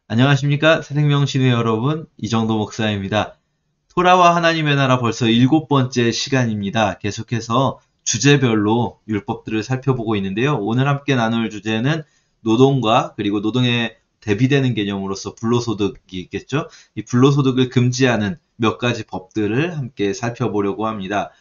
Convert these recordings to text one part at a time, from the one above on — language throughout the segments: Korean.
안녕하십니까? 새생명신의 여러분, 이정도 목사입니다. 토라와 하나님의 나라 벌써 7번째 시간입니다. 계속해서 주제별로 율법들을 살펴보고 있는데요. 오늘 함께 나눌 주제는 노동과 그리고 노동에 대비되는 개념으로서 불로소득이 있겠죠. 이 불로소득을 금지하는 몇 가지 법들을 함께 살펴보려고 합니다.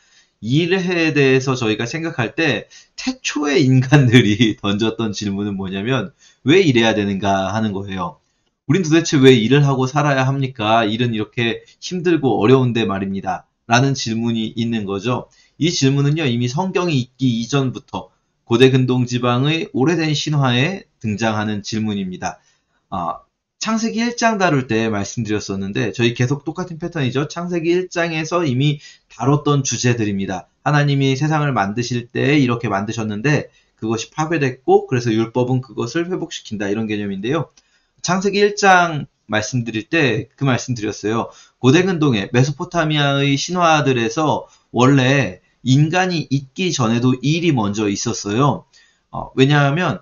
이 일에 대해서 저희가 생각할 때 태초의 인간들이 던졌던 질문은 뭐냐면 왜 이래야 되는가 하는 거예요. 우린 도대체 왜 일을 하고 살아야 합니까? 일은 이렇게 힘들고 어려운데 말입니다. 라는 질문이 있는 거죠. 이 질문은요, 이미 성경이 있기 이전부터 고대 근동 지방의 오래된 신화에 등장하는 질문입니다. 아, 창세기 1장 다룰 때 말씀드렸었는데, 저희 계속 똑같은 패턴이죠. 창세기 1장에서 이미 다뤘던 주제들입니다. 하나님이 세상을 만드실 때 이렇게 만드셨는데, 그것이 파괴됐고, 그래서 율법은 그것을 회복시킨다. 이런 개념인데요. 창세기 1장 말씀드릴 때 그 말씀 드렸어요. 고대 근동의 메소포타미아의 신화들에서 원래 인간이 있기 전에도 일이 먼저 있었어요. 왜냐하면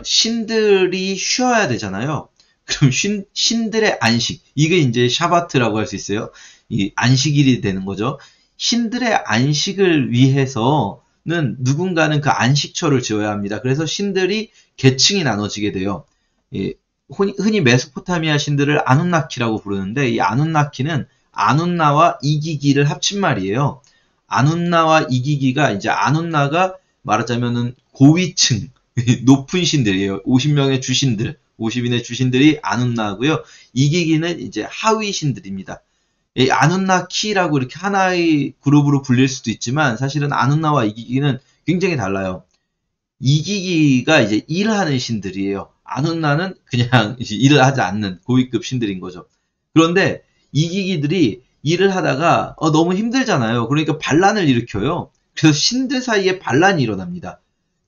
신들이 쉬어야 되잖아요. 그럼 신들의 안식, 이게 이제 샤바트라고 할 수 있어요. 이 안식일이 되는 거죠. 신들의 안식을 위해서는 누군가는 그 안식처를 지어야 합니다. 그래서 신들이 계층이 나눠지게 돼요. 예, 흔히 메소포타미아 신들을 아눈나키라고 부르는데 이 아눈나키는 아눈나와 이기기를 합친 말이에요. 아눈나와 이기기가 이제 아눈나가 말하자면은 고위층 높은 신들이에요. 50명의 주신들, 50인의 주신들이 아눈나고요. 이기기는 이제 하위 신들입니다. 이 아눈나키라고 이렇게 하나의 그룹으로 불릴 수도 있지만 사실은 아눈나와 이기기는 굉장히 달라요. 이기기가 이제 일하는 신들이에요. 아눈나는 그냥 이제 일을 하지 않는 고위급 신들인 거죠. 그런데 이기기들이 일을 하다가 너무 힘들잖아요. 그러니까 반란을 일으켜요. 그래서 신들 사이에 반란이 일어납니다.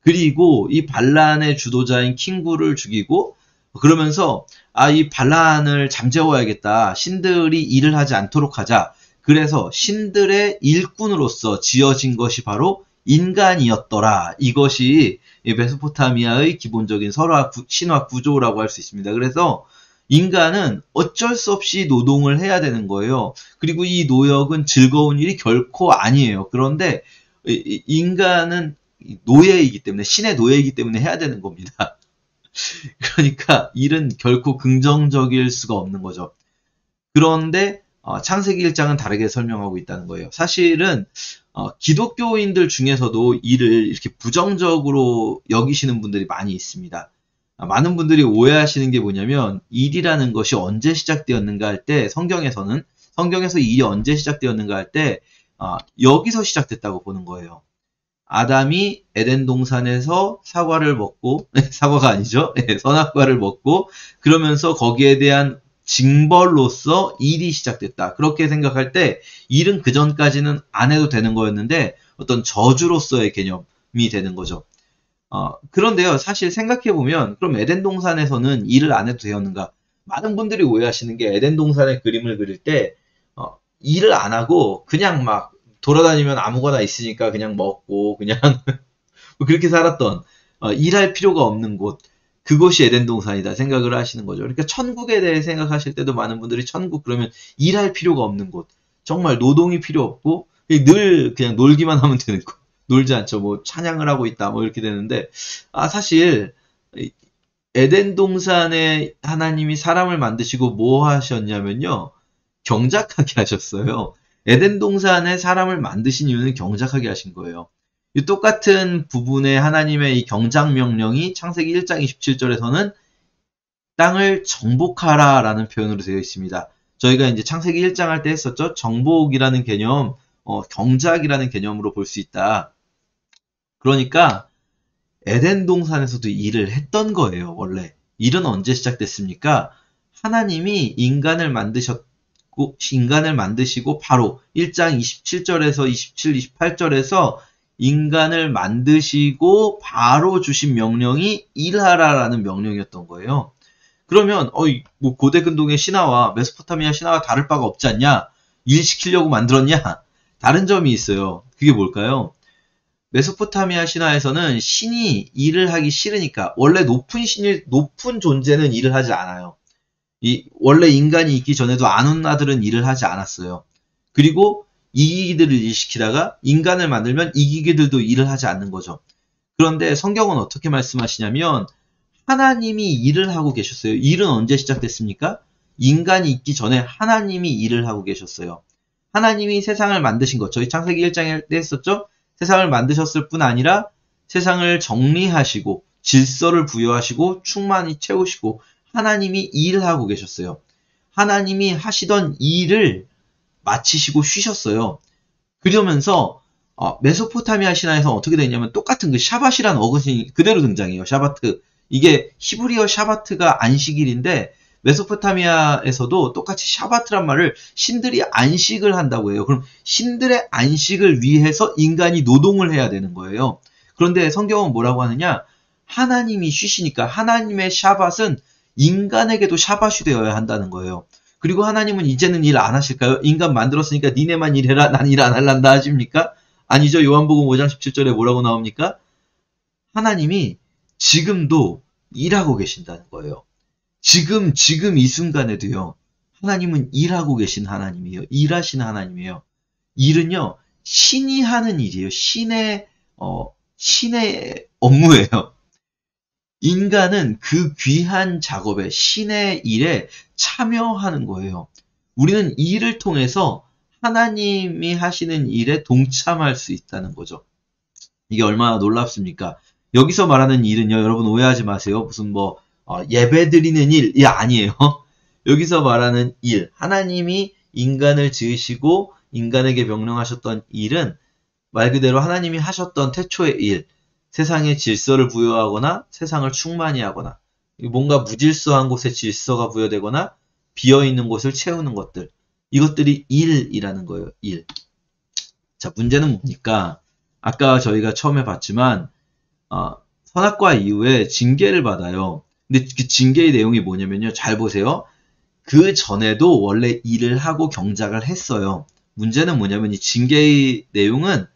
그리고 이 반란의 주도자인 킹구를 죽이고 그러면서 이 반란을 잠재워야겠다. 신들이 일을 하지 않도록 하자. 그래서 신들의 일꾼으로서 지어진 것이 바로 인간이었더라. 이것이 메소포타미아의 기본적인 신화 구조라고 할 수 있습니다. 그래서 인간은 어쩔 수 없이 노동을 해야 되는 거예요. 그리고 이 노역은 즐거운 일이 결코 아니에요. 그런데 인간은 노예이기 때문에, 신의 노예이기 때문에 해야 되는 겁니다. 그러니까 일은 결코 긍정적일 수가 없는 거죠. 그런데 창세기 1장은 다르게 설명하고 있다는 거예요. 사실은 기독교인들 중에서도 일을 이렇게 부정적으로 여기시는 분들이 많이 있습니다. 많은 분들이 오해하시는 게 뭐냐면 일이라는 것이 언제 시작되었는가 할 때 성경에서 일이 언제 시작되었는가 할 때 여기서 시작됐다고 보는 거예요. 아담이 에덴 동산에서 사과를 먹고 사과가 아니죠. 선악과를 먹고 그러면서 거기에 대한 징벌로서 일이 시작됐다. 그렇게 생각할 때 일은 그 전까지는 안 해도 되는 거였는데 어떤 저주로서의 개념이 되는 거죠. 그런데요, 사실 생각해보면 그럼 에덴 동산에서는 일을 안 해도 되었는가? 많은 분들이 오해하시는 게 에덴 동산의 그림을 그릴 때 일을 안 하고 그냥 막 돌아다니면 아무거나 있으니까 그냥 먹고 그냥 그렇게 살았던 일할 필요가 없는 곳, 그것이 에덴 동산이다 생각을 하시는 거죠. 그러니까 천국에 대해 생각하실 때도 많은 분들이 천국 그러면 일할 필요가 없는 곳, 정말 노동이 필요 없고 늘 그냥 놀기만 하면 되는 곳, 놀지 않죠. 뭐 찬양을 하고 있다 뭐 이렇게 되는데 사실 에덴 동산에 하나님이 사람을 만드시고 뭐 하셨냐면요, 경작하게 하셨어요. 에덴 동산에 사람을 만드신 이유는 경작하게 하신 거예요. 이 똑같은 부분에 하나님의 이 경작 명령이 창세기 1장 27절에서는 땅을 정복하라 라는 표현으로 되어 있습니다. 저희가 이제 창세기 1장 할 때 했었죠. 정복이라는 개념, 경작이라는 개념으로 볼 수 있다. 그러니까 에덴 동산에서도 일을 했던 거예요, 원래. 일은 언제 시작됐습니까? 하나님이 인간을 만드시고 바로 1장 27절에서 27, 28절에서 인간을 만드시고 바로 주신 명령이 일하라라는 명령이었던 거예요. 그러면 뭐 고대 근동의 신화와 메소포타미아 신화가 다를 바가 없지 않냐? 일 시키려고 만들었냐? 다른 점이 있어요. 그게 뭘까요? 메소포타미아 신화에서는 신이 일을 하기 싫으니까 원래 높은 존재는 일을 하지 않아요. 원래 인간이 있기 전에도 아누나들은 일을 하지 않았어요. 그리고 이기기들을 일시키다가 인간을 만들면 이기기들도 일을 하지 않는 거죠. 그런데 성경은 어떻게 말씀하시냐면 하나님이 일을 하고 계셨어요. 일은 언제 시작됐습니까? 인간이 있기 전에 하나님이 일을 하고 계셨어요. 하나님이 세상을 만드신 것, 저희 창세기 1장에 했었죠? 세상을 만드셨을 뿐 아니라 세상을 정리하시고 질서를 부여하시고 충만히 채우시고 하나님이 일을 하고 계셨어요. 하나님이 하시던 일을 마치시고 쉬셨어요. 그러면서 메소포타미아 신화에서 어떻게 되냐면 똑같은 그 샤밧이라는 어근이 그대로 등장해요. 샤바트. 이게 히브리어 샤바트가 안식일인데 메소포타미아에서도 똑같이 샤바트란 말을 신들이 안식을 한다고 해요. 그럼 신들의 안식을 위해서 인간이 노동을 해야 되는 거예요. 그런데 성경은 뭐라고 하느냐? 하나님이 쉬시니까 하나님의 샤밧은 인간에게도 샤밧이 되어야 한다는 거예요. 그리고 하나님은 이제는 일 안 하실까요? 인간 만들었으니까 니네만 일해라, 난 일 안 할란다 하십니까? 아니죠. 요한복음 5장 17절에 뭐라고 나옵니까? 하나님이 지금도 일하고 계신다는 거예요. 지금 이 순간에도요. 하나님은 일하고 계신 하나님이에요. 일하시는 하나님이에요. 일은요. 신이 하는 일이에요. 신의 업무예요. 인간은 그 귀한 작업에, 신의 일에 참여하는 거예요. 우리는 이 일을 통해서 하나님이 하시는 일에 동참할 수 있다는 거죠. 이게 얼마나 놀랍습니까? 여기서 말하는 일은요, 여러분 오해하지 마세요. 무슨 예배 드리는 일이 아니에요. 여기서 말하는 일, 하나님이 인간을 지으시고 인간에게 명령하셨던 일은 말 그대로 하나님이 하셨던 태초의 일, 세상에 질서를 부여하거나 세상을 충만히 하거나 뭔가 무질서한 곳에 질서가 부여되거나 비어있는 곳을 채우는 것들, 이것들이 일이라는 거예요. 일. 자, 문제는 뭡니까? 아까 저희가 처음에 봤지만 선악과 이후에 징계를 받아요. 근데 그 징계의 내용이 뭐냐면요. 잘 보세요. 그 전에도 원래 일을 하고 경작을 했어요. 문제는 뭐냐면 이 징계의 내용은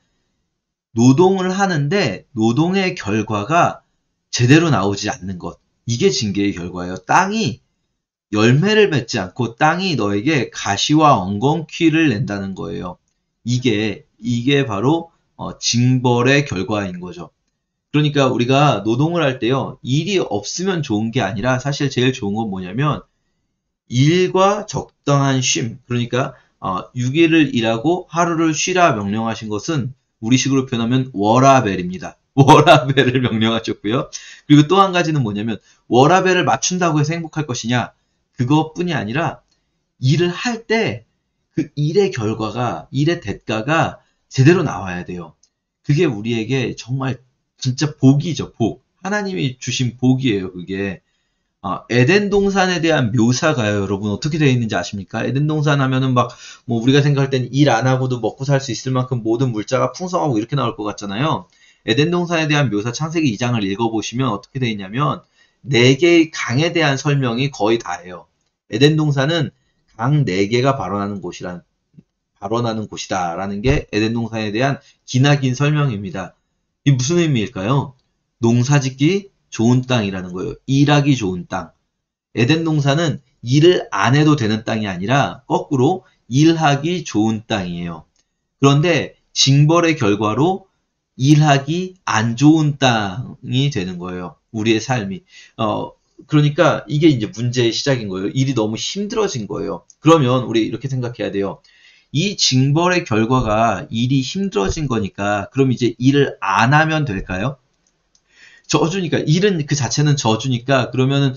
노동을 하는데 노동의 결과가 제대로 나오지 않는 것. 이게 징계의 결과예요. 땅이 열매를 맺지 않고 땅이 너에게 가시와 엉겅퀴를 낸다는 거예요. 이게 바로 징벌의 결과인 거죠. 그러니까 우리가 노동을 할 때요. 일이 없으면 좋은 게 아니라 사실 제일 좋은 건 뭐냐면 일과 적당한 쉼. 그러니까 6일을 일하고 하루를 쉬라 명령하신 것은 우리식으로 표현하면 워라벨입니다. 워라벨을 명령하셨고요. 그리고 또 한 가지는 뭐냐면 워라벨을 맞춘다고 해서 행복할 것이냐? 그것뿐이 아니라 일을 할 때 그 일의 결과가, 일의 대가가 제대로 나와야 돼요. 그게 우리에게 정말 진짜 복이죠, 복. 하나님이 주신 복이에요, 그게. 에덴 동산에 대한 묘사가요, 여러분 어떻게 되어 있는지 아십니까? 에덴 동산 하면은 우리가 생각할 땐 일 안 하고도 먹고 살 수 있을 만큼 모든 물자가 풍성하고 이렇게 나올 것 같잖아요. 에덴 동산에 대한 묘사 창세기 2장을 읽어보시면 어떻게 되어 있냐면 4개의 강에 대한 설명이 거의 다예요. 에덴 동산은 강 4개가 발원하는 곳이다라는 게 에덴 동산에 대한 기나긴 설명입니다. 이게 무슨 의미일까요? 농사짓기 좋은 땅이라는 거예요. 일하기 좋은 땅. 에덴 동산은 일을 안 해도 되는 땅이 아니라 거꾸로 일하기 좋은 땅이에요. 그런데 징벌의 결과로 일하기 안 좋은 땅이 되는 거예요. 우리의 삶이. 그러니까 이게 이제 문제의 시작인 거예요. 일이 너무 힘들어진 거예요. 그러면 우리 이렇게 생각해야 돼요. 이 징벌의 결과가 일이 힘들어진 거니까 그럼 이제 일을 안 하면 될까요? 저주니까 일은 그 자체는 저주니까 그러면은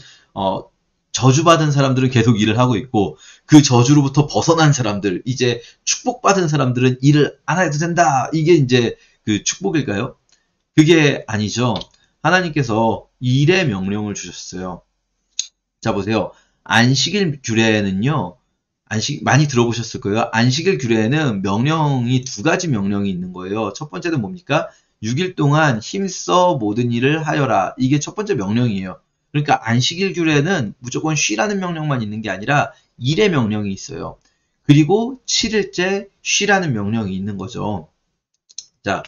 저주받은 사람들은 계속 일을 하고 있고 그 저주로부터 벗어난 사람들 이제 축복받은 사람들은 일을 안 해도 된다. 이게 이제 그 축복일까요? 그게 아니죠. 하나님께서 일의 명령을 주셨어요. 자 보세요. 안식일 규례에는요. 많이 들어보셨을 거예요. 안식일 규례에는 명령이 2가지 명령이 있는 거예요. 첫 번째는 뭡니까? 6일 동안 힘써 모든 일을 하여라. 이게 첫 번째 명령이에요. 그러니까 안식일 규례는 무조건 쉬라는 명령만 있는 게 아니라 일의 명령이 있어요. 그리고 7일째 쉬라는 명령이 있는 거죠. 자,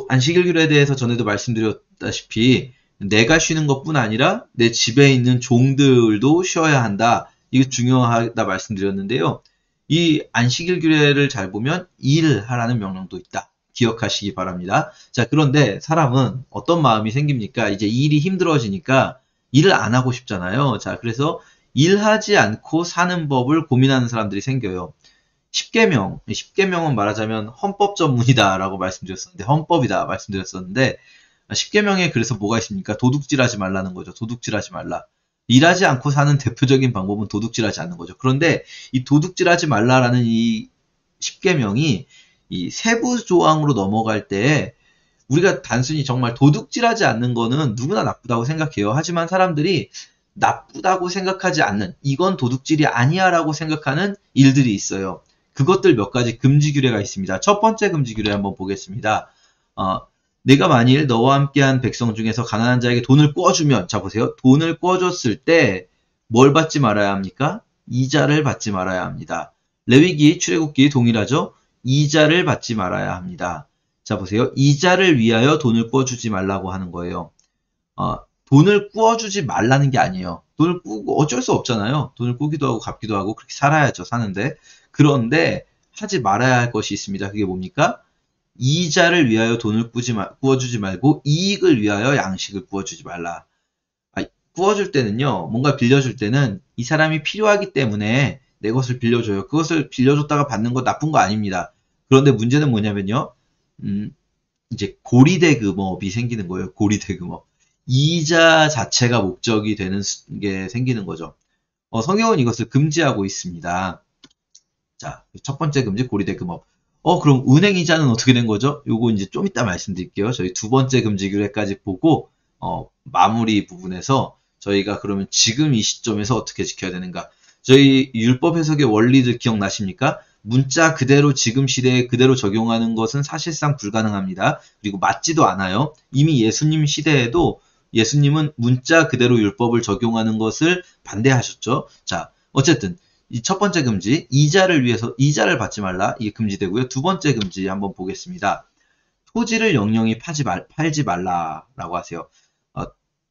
안식일 규례에 대해서 전에도 말씀드렸다시피 내가 쉬는 것뿐 아니라 내 집에 있는 종들도 쉬어야 한다. 이게 중요하다 말씀드렸는데요. 이 안식일 규례를 잘 보면 일하라는 명령도 있다. 기억하시기 바랍니다. 자, 그런데 사람은 어떤 마음이 생깁니까? 이제 일이 힘들어지니까 일을 안 하고 싶잖아요. 자, 그래서 일하지 않고 사는 법을 고민하는 사람들이 생겨요. 10계명은 말하자면 헌법 전문이다라고 말씀드렸었는데, 헌법이다 말씀드렸었는데, 10계명에 그래서 뭐가 있습니까? 도둑질하지 말라는 거죠. 도둑질하지 말라. 일하지 않고 사는 대표적인 방법은 도둑질하지 않는 거죠. 그런데 이 도둑질하지 말라라는 이 10계명이 이 세부 조항으로 넘어갈 때 우리가 단순히 정말 도둑질하지 않는 거는 누구나 나쁘다고 생각해요. 하지만 사람들이 나쁘다고 생각하지 않는, 이건 도둑질이 아니야 라고 생각하는 일들이 있어요. 그것들 몇 가지 금지 규례가 있습니다. 첫 번째 금지 규례 한번 보겠습니다. 내가 만일 너와 함께한 백성 중에서 가난한 자에게 돈을 꿔주면, 자 보세요. 돈을 꿔줬을 때 뭘 받지 말아야 합니까? 이자를 받지 말아야 합니다. 레위기, 출애굽기 동일하죠? 이자를 받지 말아야 합니다. 자 보세요. 이자를 위하여 돈을 꿔주지 말라고 하는 거예요. 돈을 꾸어주지 말라는 게 아니에요. 돈을 꾸고 어쩔 수 없잖아요. 돈을 꾸기도 하고 갚기도 하고 그렇게 살아야죠. 사는데. 그런데 하지 말아야 할 것이 있습니다. 그게 뭡니까? 이자를 위하여 돈을 꾸어주지 말고 이익을 위하여 양식을 꾸어주지 말라. 꾸어줄 때는요. 뭔가 빌려줄 때는 이 사람이 필요하기 때문에 내 것을 빌려줘요. 그것을 빌려줬다가 받는 거 나쁜 거 아닙니다. 그런데 문제는 뭐냐면요. 이제 고리대금업이 생기는 거예요. 고리대금업. 이자 자체가 목적이 되는 게 생기는 거죠. 성경은 이것을 금지하고 있습니다. 자, 첫 번째 금지 고리대금업. 그럼 은행이자는 어떻게 된 거죠? 요거 이제 좀 이따 말씀드릴게요. 저희 두 번째 금지 규례까지 보고, 마무리 부분에서 저희가 그러면 지금 이 시점에서 어떻게 지켜야 되는가. 저희 율법 해석의 원리들 기억나십니까? 문자 그대로 지금 시대에 그대로 적용하는 것은 사실상 불가능합니다. 그리고 맞지도 않아요. 이미 예수님 시대에도 예수님은 문자 그대로 율법을 적용하는 것을 반대하셨죠. 자, 어쨌든 이 첫 번째 금지, 이자를 위해서 이자를 받지 말라. 이게 금지되고요. 두 번째 금지 한번 보겠습니다. 토지를 영영히 팔지 말라라고 하세요.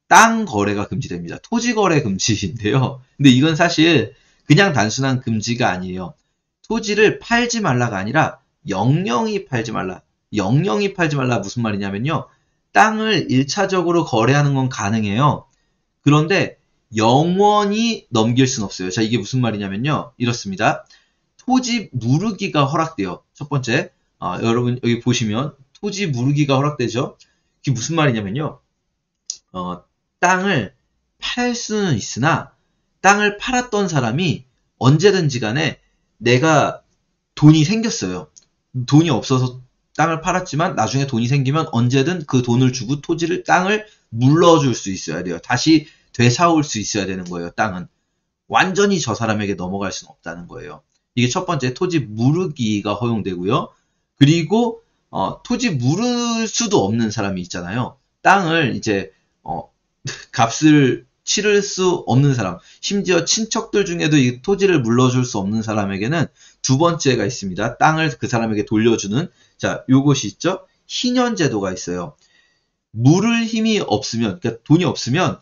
땅 거래가 금지됩니다. 토지 거래 금지인데요. 근데 이건 사실 그냥 단순한 금지가 아니에요. 토지를 팔지 말라가 아니라 영영히 팔지 말라. 영영히 팔지 말라 무슨 말이냐면요. 땅을 1차적으로 거래하는 건 가능해요. 그런데 영원히 넘길 수는 없어요. 자, 이게 무슨 말이냐면요. 이렇습니다. 토지 무르기가 허락돼요. 첫 번째, 여러분 여기 보시면 토지 무르기가 허락되죠. 이게 무슨 말이냐면요. 땅을 팔 수는 있으나 땅을 팔았던 사람이 언제든지 간에 내가 돈이 생겼어요. 돈이 없어서 땅을 팔았지만 나중에 돈이 생기면 언제든 그 돈을 주고 땅을 물러줄 수 있어야 돼요. 다시 되사올 수 있어야 되는 거예요. 땅은. 완전히 저 사람에게 넘어갈 수는 없다는 거예요. 이게 첫 번째 토지 무르기가 허용되고요. 그리고 토지 무를 수도 없는 사람이 있잖아요. 땅을 이제 값을 치를 수 없는 사람, 심지어 친척들 중에도 이 토지를 물러줄 수 없는 사람에게는 두 번째가 있습니다. 땅을 그 사람에게 돌려주는, 자, 요것이 있죠? 희년제도가 있어요. 물을 힘이 없으면, 그러니까 돈이 없으면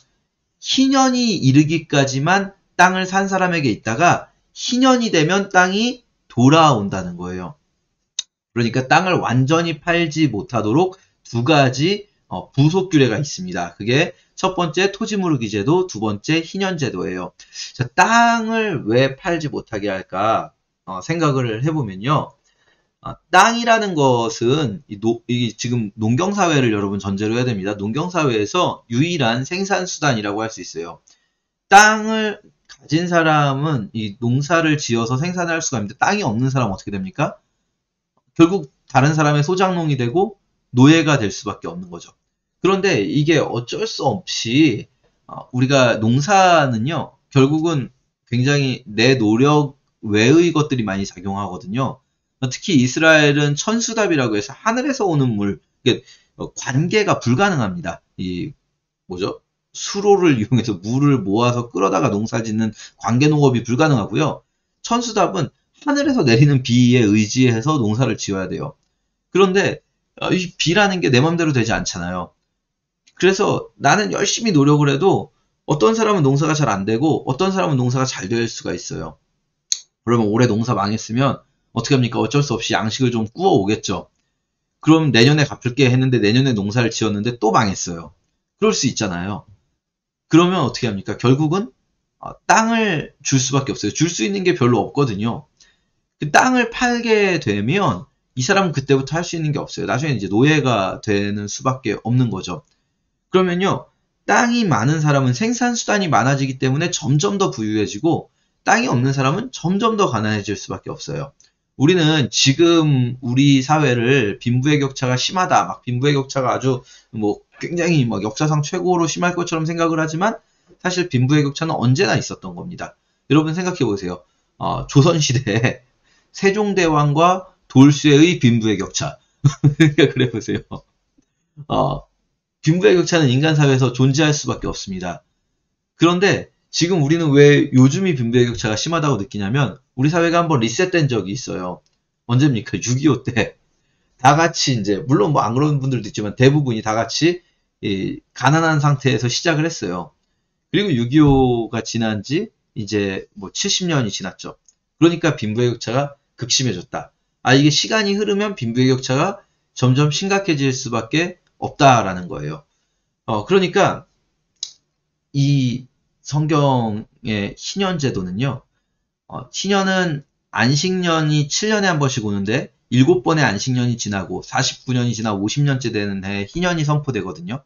희년이 이르기까지만 땅을 산 사람에게 있다가 희년이 되면 땅이 돌아온다는 거예요. 그러니까 땅을 완전히 팔지 못하도록 두 가지 부속 규례가 있습니다. 그게 첫 번째 토지 무르기 제도, 두 번째 희년 제도예요. 자, 땅을 왜 팔지 못하게 할까 생각을 해보면요. 땅이라는 것은 지금 농경사회를 여러분 전제로 해야 됩니다. 농경사회에서 유일한 생산수단이라고 할 수 있어요. 땅을 가진 사람은 이 농사를 지어서 생산할 수가 있는데 땅이 없는 사람은 어떻게 됩니까? 결국 다른 사람의 소작농이 되고 노예가 될 수밖에 없는 거죠. 그런데 이게 어쩔 수 없이 우리가 농사는요. 결국은 굉장히 내 노력 외의 것들이 많이 작용하거든요. 특히 이스라엘은 천수답이라고 해서 하늘에서 오는 물, 관계가 불가능합니다. 수로를 이용해서 물을 모아서 끌어다가 농사 짓는 관계 농업이 불가능하고요. 천수답은 하늘에서 내리는 비에 의지해서 농사를 지어야 돼요. 그런데 이 비라는 게 내 맘대로 되지 않잖아요. 그래서 나는 열심히 노력을 해도 어떤 사람은 농사가 잘 안 되고 어떤 사람은 농사가 잘 될 수가 있어요. 그러면 올해 농사 망했으면 어떻게 합니까? 어쩔 수 없이 양식을 좀 구워 오겠죠. 그럼 내년에 갚을게 했는데 내년에 농사를 지었는데 또 망했어요. 그럴 수 있잖아요. 그러면 어떻게 합니까? 결국은 땅을 줄 수밖에 없어요. 줄 수 있는 게 별로 없거든요. 그 땅을 팔게 되면 이 사람은 그때부터 할 수 있는 게 없어요. 나중에 이제 노예가 되는 수밖에 없는 거죠. 그러면요, 땅이 많은 사람은 생산수단이 많아지기 때문에 점점 더 부유해지고 땅이 없는 사람은 점점 더 가난해질 수밖에 없어요. 우리는 지금 우리 사회를 빈부의 격차가 심하다, 막 빈부의 격차가 아주 뭐 굉장히 막 역사상 최고로 심할 것처럼 생각을 하지만 사실 빈부의 격차는 언제나 있었던 겁니다. 여러분 생각해 보세요. 조선시대에 세종대왕과 돌쇠의 빈부의 격차. 그래 보세요. 빈부의 격차는 인간 사회에서 존재할 수밖에 없습니다. 그런데 지금 우리는 왜 요즘이 빈부의 격차가 심하다고 느끼냐면 우리 사회가 한번 리셋된 적이 있어요. 언제입니까? 6.25 때. 다 같이 이제 물론 뭐 안 그런 분들도 있지만 대부분이 다 같이 가난한 상태에서 시작을 했어요. 그리고 6.25가 지난 지 이제 뭐 70년이 지났죠. 그러니까 빈부의 격차가 극심해졌다. 이게 시간이 흐르면 빈부의 격차가 점점 심각해질 수밖에 없다라는 거예요. 그러니까 이 성경의 희년제도는요. 희년은 안식년이 7년에 한 번씩 오는데 7번의 안식년이 지나고 49년이 지나 50년째 되는 해에 희년이 선포되거든요.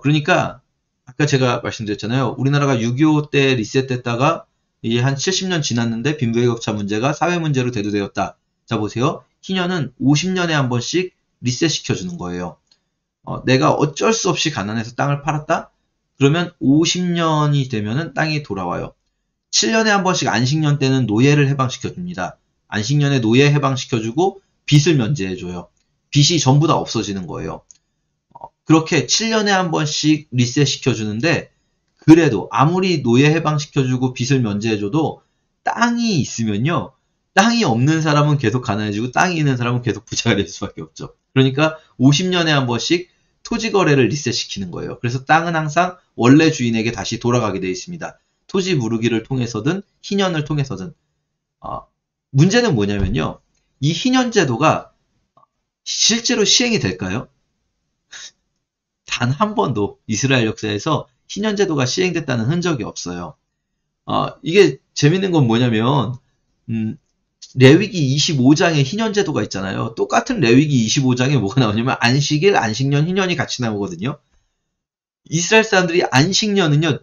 그러니까 아까 제가 말씀드렸잖아요. 우리나라가 6.25 때 리셋됐다가 이게 한 70년 지났는데 빈부의 격차 문제가 사회 문제로 대두되었다. 자 보세요. 희년은 50년에 한 번씩 리셋 시켜주는 거예요. 내가 어쩔 수 없이 가난해서 땅을 팔았다? 그러면 50년이 되면은 땅이 돌아와요. 7년에 한 번씩 안식년 때는 노예를 해방시켜줍니다. 안식년에 노예 해방시켜주고 빚을 면제해줘요. 빚이 전부 다 없어지는 거예요. 그렇게 7년에 한 번씩 리셋 시켜주는데 그래도 아무리 노예 해방시켜주고 빚을 면제해줘도 땅이 있으면요. 땅이 없는 사람은 계속 가난해지고 땅이 있는 사람은 계속 부자가 될 수밖에 없죠. 그러니까 50년에 한 번씩 토지 거래를 리셋시키는 거예요. 그래서 땅은 항상 원래 주인에게 다시 돌아가게 되어 있습니다. 토지 무르기를 통해서든 희년을 통해서든. 문제는 뭐냐면요. 이 희년 제도가 실제로 시행이 될까요? 단 한 번도 이스라엘 역사에서 희년 제도가 시행됐다는 흔적이 없어요. 이게 재밌는 건 뭐냐면 레위기 25장에 희년 제도가 있잖아요. 똑같은 레위기 25장에 뭐가 나오냐면 안식일, 안식년, 희년이 같이 나오거든요. 이스라엘 사람들이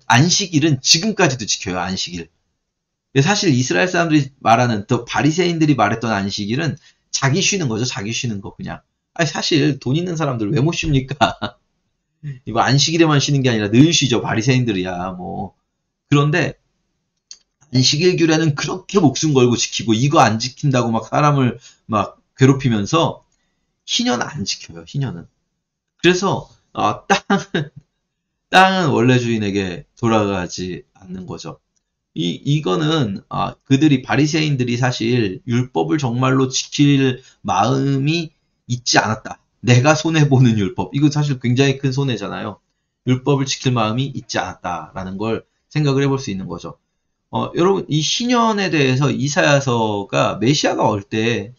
안식일은 지금까지도 지켜요. 안식일. 사실 이스라엘 사람들이 말하는 또 바리새인들이 말했던 안식일은 자기 쉬는 거죠. 자기 쉬는 거 그냥. 사실 돈 있는 사람들 왜 못 쉽니까? 이거 안식일에만 쉬는 게 아니라 늘 쉬죠. 바리새인들이야 뭐. 그런데 안식일 규례는 그렇게 목숨 걸고 지키고 이거 안 지킨다고 막 사람을 막 괴롭히면서 희년 안 지켜요. 희년은. 그래서 땅은 원래 주인에게 돌아가지 않는 거죠. 이거는 그들이 바리새인들이 사실 율법을 정말로 지킬 마음이 있지 않았다. 내가 손해보는 율법. 이거 사실 굉장히 큰 손해잖아요. 율법을 지킬 마음이 있지 않았다라는 걸 생각을 해볼 수 있는 거죠. 여러분 이 희년에 대해서 이사야서가 메시아가 올 때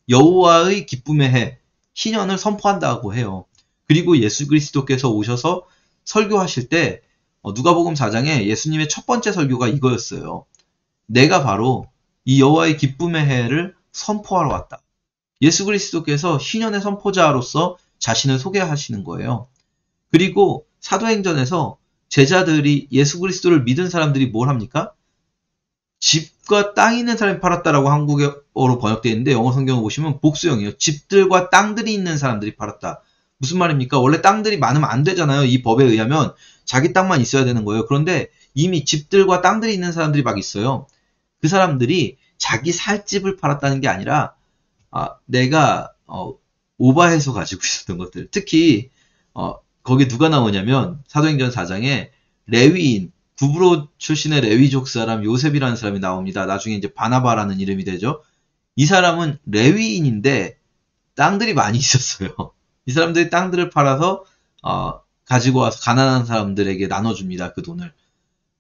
여호와의 기쁨의 해 희년을 선포한다고 해요. 그리고 예수 그리스도께서 오셔서 설교하실 때 누가복음 4장에 예수님의 첫 번째 설교가 이거였어요. 내가 바로 이 여호와의 기쁨의 해를 선포하러 왔다. 예수 그리스도께서 희년의 선포자로서 자신을 소개하시는 거예요. 그리고 사도행전에서 제자들이 예수 그리스도를 믿은 사람들이 뭘 합니까? 집과 땅이 있는 사람이 팔았다라고 한국어로 번역되어 있는데 영어 성경을 보시면 복수형이에요. 집들과 땅들이 있는 사람들이 팔았다. 무슨 말입니까? 원래 땅들이 많으면 안 되잖아요. 이 법에 의하면 자기 땅만 있어야 되는 거예요. 그런데 이미 집들과 땅들이 있는 사람들이 막 있어요. 그 사람들이 자기 살 집을 팔았다는 게 아니라 내가 오바해서 가지고 있었던 것들. 특히 거기 누가 나오냐면 사도행전 4장에 레위인 구브로 출신의 레위족 사람 요셉이라는 사람이 나옵니다. 나중에 이제 바나바라는 이름이 되죠. 이 사람은 레위인인데 땅들이 많이 있었어요. 이 사람들이 땅들을 팔아서 가지고 와서 가난한 사람들에게 나눠줍니다. 그 돈을.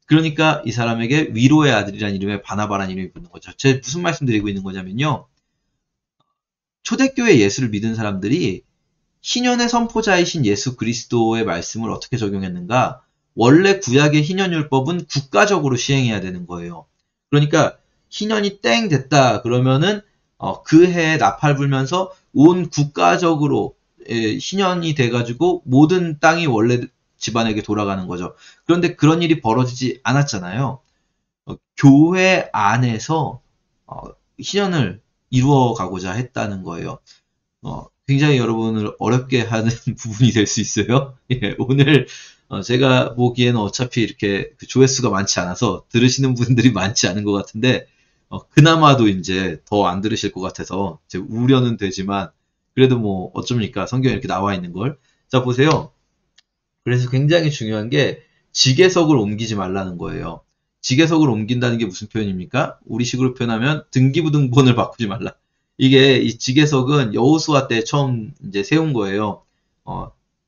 그러니까 이 사람에게 위로의 아들이라는 이름에 바나바라는 이름이 붙는 거죠. 제가 무슨 말씀 드리고 있는 거냐면요. 초대교회 예수를 믿은 사람들이 희년의 선포자이신 예수 그리스도의 말씀을 어떻게 적용했는가? 원래 구약의 희년율법은 국가적으로 시행해야 되는 거예요. 그러니까 희년이 땡 됐다 그러면은 그 해에 나팔 불면서 온 국가적으로 희년이 돼가지고 모든 땅이 원래 집안에게 돌아가는 거죠. 그런데 그런 일이 벌어지지 않았잖아요. 교회 안에서 희년을 이루어가고자 했다는 거예요. 굉장히 여러분을 어렵게 하는 부분이 될 수 있어요. 예, 오늘 제가 보기에는 어차피 이렇게 그 조회수가 많지 않아서 들으시는 분들이 많지 않은 것 같은데 그나마도 이제 더 안 들으실 것 같아서 제 우려는 되지만 그래도 뭐 어쩝니까? 성경에 이렇게 나와 있는 걸. 자, 보세요. 그래서 굉장히 중요한 게 지계석을 옮기지 말라는 거예요. 지계석을 옮긴다는 게 무슨 표현입니까? 우리식으로 표현하면 등기부등본을 바꾸지 말라. 이게 이 지계석은 여호수아 때 처음 이제 세운 거예요.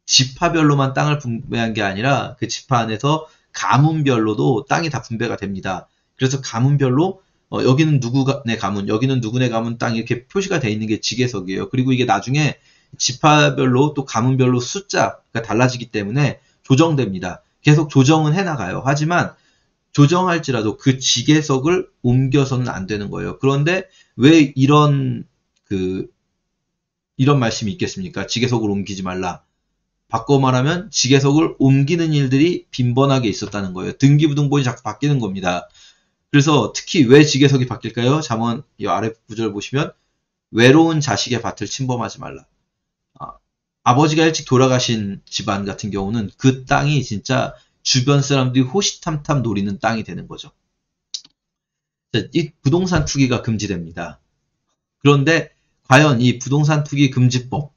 지파별로만 땅을 분배한 게 아니라 그 지파 안에서 가문별로도 땅이 다 분배가 됩니다. 그래서 가문별로 여기는 누구네 가문, 여기는 누구네 가문 땅 이렇게 표시가 돼 있는 게 지계석이에요. 그리고 이게 나중에 지파별로 또 가문별로 숫자가 달라지기 때문에 조정됩니다. 계속 조정은 해나가요. 하지만 조정할지라도 그 지계석을 옮겨서는 안 되는 거예요. 그런데 왜 이런 말씀이 있겠습니까? 지계석을 옮기지 말라. 바꿔 말하면 지계석을 옮기는 일들이 빈번하게 있었다는 거예요. 등기부등본이 자꾸 바뀌는 겁니다. 그래서 특히 왜 지계석이 바뀔까요? 잠언 이 아래 구절 보시면 외로운 자식의 밭을 침범하지 말라. 아버지가 일찍 돌아가신 집안 같은 경우는 그 땅이 진짜 주변 사람들이 호시탐탐 노리는 땅이 되는 거죠. 이 부동산 투기가 금지됩니다. 그런데 과연 이 부동산 투기 금지법,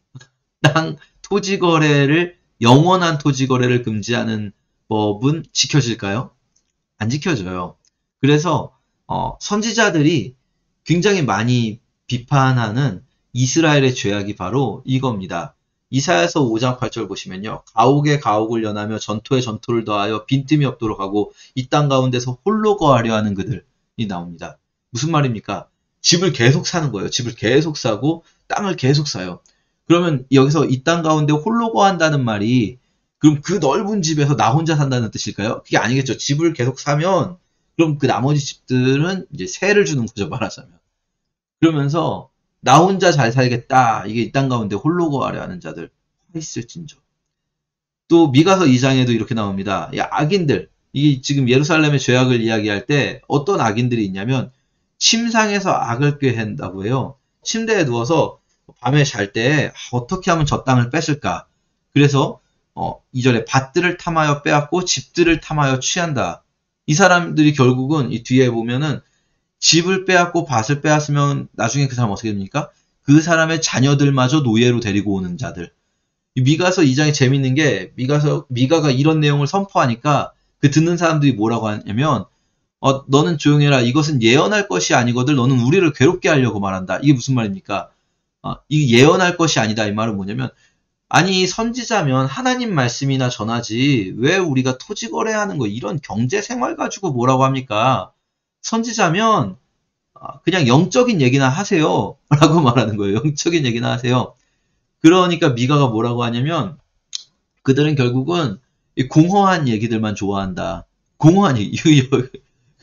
땅 토지 거래를 영원한 토지 거래를 금지하는 법은 지켜질까요? 안 지켜져요. 그래서 선지자들이 굉장히 많이 비판하는 이스라엘의 죄악이 바로 이겁니다. 이사야서 5장 8절 보시면요. 가옥에 가옥을 연하며 전토에 전토를 더하여 빈틈이 없도록 하고 이 땅 가운데서 홀로 거하려 하는 그들이 나옵니다. 무슨 말입니까? 집을 계속 사는 거예요. 집을 계속 사고 땅을 계속 사요. 그러면 여기서 이 땅 가운데 홀로 거한다는 말이 그럼 그 넓은 집에서 나 혼자 산다는 뜻일까요? 그게 아니겠죠. 집을 계속 사면 그럼 그 나머지 집들은 이제 세를 주는 거죠. 말하자면. 그러면서 나 혼자 잘 살겠다. 이게 이 땅 가운데 홀로 거하려 하는 자들 화 있을진저. 또 미가서 2장에도 이렇게 나옵니다. 야, 악인들. 이게 지금 예루살렘의 죄악을 이야기할 때 어떤 악인들이 있냐면 침상에서 악을 꾀한다고 해요. 침대에 누워서 밤에 잘 때 어떻게 하면 저 땅을 뺏을까. 그래서 2절에 밭들을 탐하여 빼앗고 집들을 탐하여 취한다. 이 사람들이 결국은 이 뒤에 보면은 집을 빼앗고 밭을 빼앗으면 나중에 그 사람 어떻게 됩니까? 그 사람의 자녀들마저 노예로 데리고 오는 자들. 미가서 2장이 재밌는 게 미가가 이런 내용을 선포하니까 그 듣는 사람들이 뭐라고 하냐면 너는 조용해라. 이것은 예언할 것이 아니거든. 너는 우리를 괴롭게 하려고 말한다. 이게 무슨 말입니까? 이게 예언할 것이 아니다. 이 말은 뭐냐면 아니 선지자면 하나님 말씀이나 전하지 왜 우리가 토지 거래하는 거 이런 경제 생활 가지고 뭐라고 합니까? 선지자면 그냥 영적인 얘기나 하세요. 라고 말하는 거예요. 영적인 얘기나 하세요. 그러니까 미가가 뭐라고 하냐면 그들은 결국은 공허한 얘기들만 좋아한다. 공허한 얘기.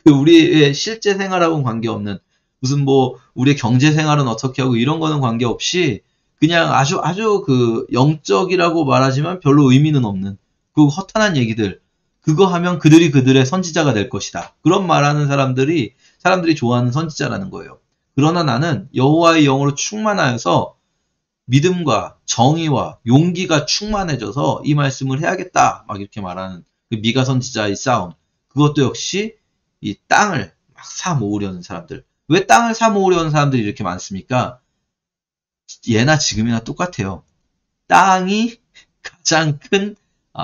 우리의 실제 생활하고는 관계없는 무슨 뭐 우리의 경제 생활은 어떻게 하고 이런 거는 관계없이 그냥 아주 그 영적이라고 말하지만 별로 의미는 없는 그 허탄한 얘기들. 그거 하면 그들의 선지자가 될 것이다. 그런 말하는 사람들이 좋아하는 선지자라는 거예요. 그러나 나는 여호와의 영으로 충만하여서 믿음과 정의와 용기가 충만해져서 이 말씀을 해야겠다. 막 이렇게 말하는 그 미가 선지자의 싸움. 그것도 역시 이 땅을 막 사 모으려는 사람들. 왜 땅을 사 모으려는 사람들이 이렇게 많습니까? 예나 지금이나 똑같아요. 땅이 가장 큰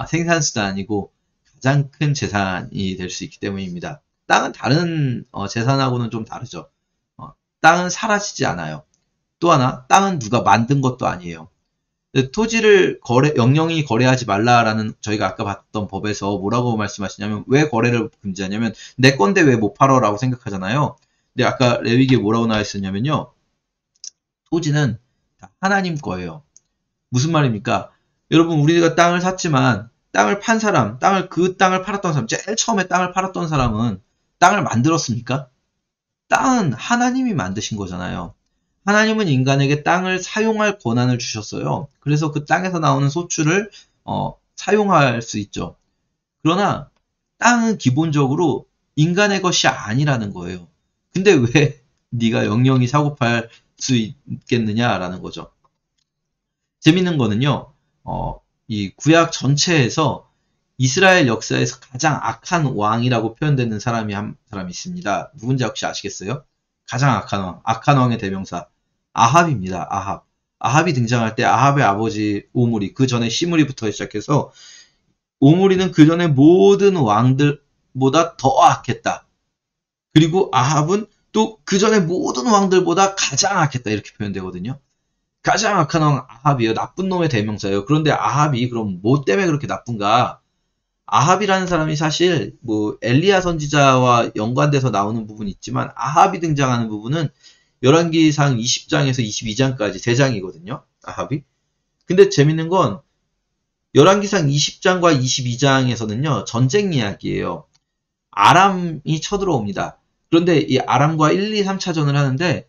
생산수단이고 가장 큰 재산이 될 수 있기 때문입니다. 땅은 다른 재산하고는 좀 다르죠. 땅은 사라지지 않아요. 또 하나, 땅은 누가 만든 것도 아니에요. 토지를 영영이 거래하지 말라라는 저희가 아까 봤던 법에서 뭐라고 말씀하시냐면 왜 거래를 금지하냐면 내 건데 왜 못 팔어라고 생각하잖아요. 근데 아까 레위기에 뭐라고 나와 있었냐면요. 토지는 하나님 거예요. 무슨 말입니까? 여러분 우리가 땅을 샀지만 땅을 판 사람, 그 땅을 팔았던 사람, 제일 처음에 땅을 팔았던 사람은 땅을 만들었습니까? 땅은 하나님이 만드신 거잖아요. 하나님은 인간에게 땅을 사용할 권한을 주셨어요. 그래서 그 땅에서 나오는 소출을 사용할 수 있죠. 그러나 땅은 기본적으로 인간의 것이 아니라는 거예요. 근데 왜 네가 영영이 사고 팔 수 있겠느냐라는 거죠. 재밌는 거는요. 이 구약 전체에서 이스라엘 역사에서 가장 악한 왕이라고 표현되는 사람이 한 사람이 있습니다. 누군지 혹시 아시겠어요? 가장 악한 왕, 악한 왕의 대명사 아합입니다. 아합. 아합이 등장할 때 아합의 아버지 오므리, 그 전에 시므리부터 시작해서 오므리는 그 전에 모든 왕들보다 더 악했다. 그리고 아합은 또 그 전에 모든 왕들보다 가장 악했다. 이렇게 표현되거든요. 가장 악한 왕 아합이에요. 나쁜 놈의 대명사예요. 그런데 아합이 그럼 뭐 때문에 그렇게 나쁜가? 아합이라는 사람이 사실 뭐 엘리야 선지자와 연관돼서 나오는 부분이 있지만 아합이 등장하는 부분은 열왕기상 20장에서 22장까지 3장이거든요. 아합이. 근데 재밌는 건 열왕기상 20장과 22장에서는요. 전쟁 이야기예요. 아람이 쳐들어옵니다. 그런데 이 아람과 1, 2, 3차전을 하는데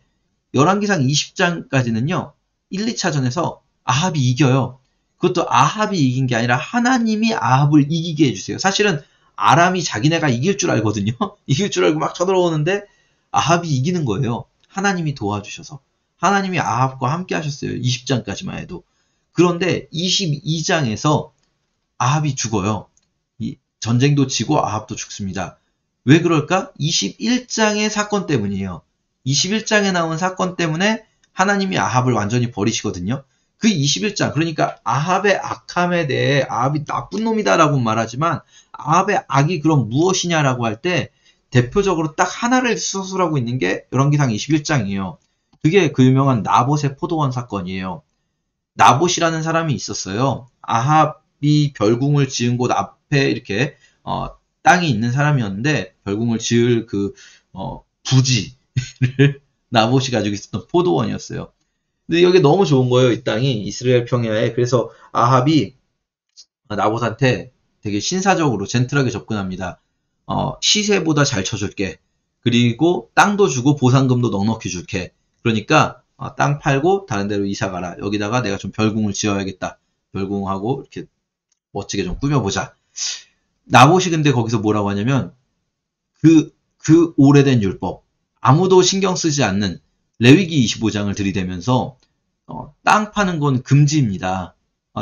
열왕기상 20장까지는요. 1, 2차전에서 아합이 이겨요. 그것도 아합이 이긴 게 아니라 하나님이 아합을 이기게 해주세요. 사실은 아람이 자기네가 이길 줄 알거든요. 이길 줄 알고 막 쳐들어오는데 아합이 이기는 거예요. 하나님이 도와주셔서. 하나님이 아합과 함께 하셨어요. 20장까지만 해도. 그런데 22장에서 아합이 죽어요. 전쟁도 지고 아합도 죽습니다. 왜 그럴까? 21장의 사건 때문이에요. 21장에 나온 사건 때문에 하나님이 아합을 완전히 버리시거든요. 그 21장, 그러니까 아합의 악함에 대해 아합이 나쁜 놈이다라고 말하지만 아합의 악이 그럼 무엇이냐라고 할 때 대표적으로 딱 하나를 서술하고 있는 게 열왕기상 21장이에요. 그게 그 유명한 나봇의 포도원 사건이에요. 나봇이라는 사람이 있었어요. 아합이 별궁을 지은 곳 앞에 이렇게 땅이 있는 사람이었는데 별궁을 지을 그 부지를 나봇이 가지고 있었던 포도원이었어요. 근데 여기 너무 좋은 거예요. 이 땅이 이스라엘 평야에. 그래서 아합이 나봇한테 되게 신사적으로 젠틀하게 접근합니다. 시세보다 잘 쳐줄게. 그리고 땅도 주고 보상금도 넉넉히 줄게. 그러니까 땅 팔고 다른 데로 이사 가라. 여기다가 내가 좀 별궁을 지어야겠다. 별궁하고 이렇게 멋지게 좀 꾸며보자. 나봇이 근데 거기서 뭐라고 하냐면 그 오래된 율법, 아무도 신경 쓰지 않는 레위기 25장을 들이대면서 땅 파는 건 금지입니다.